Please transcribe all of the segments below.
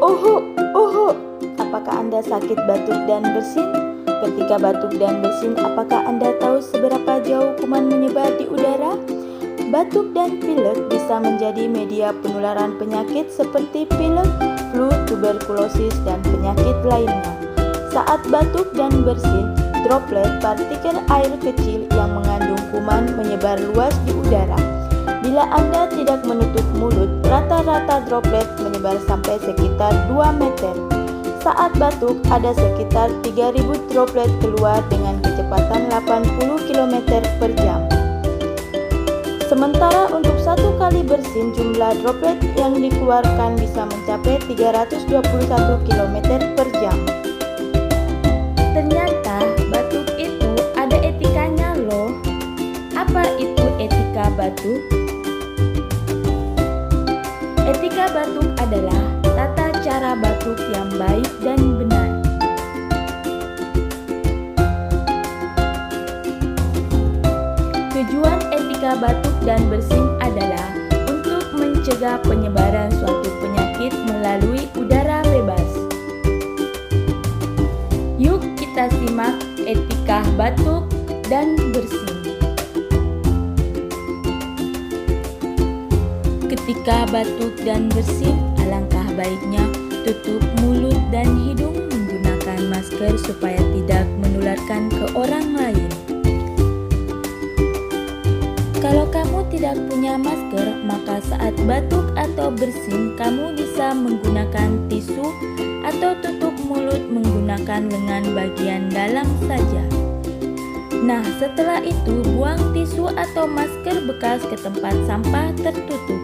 Uhu, uhu. Apakah Anda sakit batuk dan bersin? Ketika batuk dan bersin, apakah Anda tahu seberapa jauh kuman menyebar di udara? Batuk dan pilek bisa menjadi media penularan penyakit seperti pilek, flu, tuberkulosis, dan penyakit lainnya. Saat batuk dan bersin, droplet partikel air kecil yang mengandung kuman menyebar luas di udara. Bila Anda tidak menutup mulut, rata-rata droplet menyebar sampai sekitar 2 meter. Saat batuk, ada sekitar 3.000 droplet keluar dengan kecepatan 80 km per jam. Sementara untuk satu kali bersin, jumlah droplet yang dikeluarkan bisa mencapai 321 km per jam. Ternyata batuk itu ada etikanya loh. Apa itu etika batuk? Etika batuk adalah tata cara batuk yang baik dan benar. Tujuan etika batuk dan bersin adalah untuk mencegah penyebaran suatu penyakit melalui udara bebas. Yuk kita simak etika batuk dan bersin. Ketika batuk dan bersin, alangkah baiknya tutup mulut dan hidung menggunakan masker supaya tidak menularkan ke orang lain. Kalau kamu tidak punya masker, maka saat batuk atau bersin, kamu bisa menggunakan tisu atau tutup mulut menggunakan lengan bagian dalam saja. Nah, setelah itu buang tisu atau masker bekas ke tempat sampah tertutup.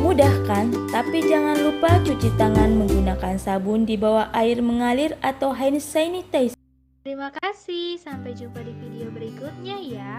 Mudah kan? Tapi jangan lupa cuci tangan menggunakan sabun di bawah air mengalir atau hand sanitizer. Terima kasih, sampai jumpa di video berikutnya ya.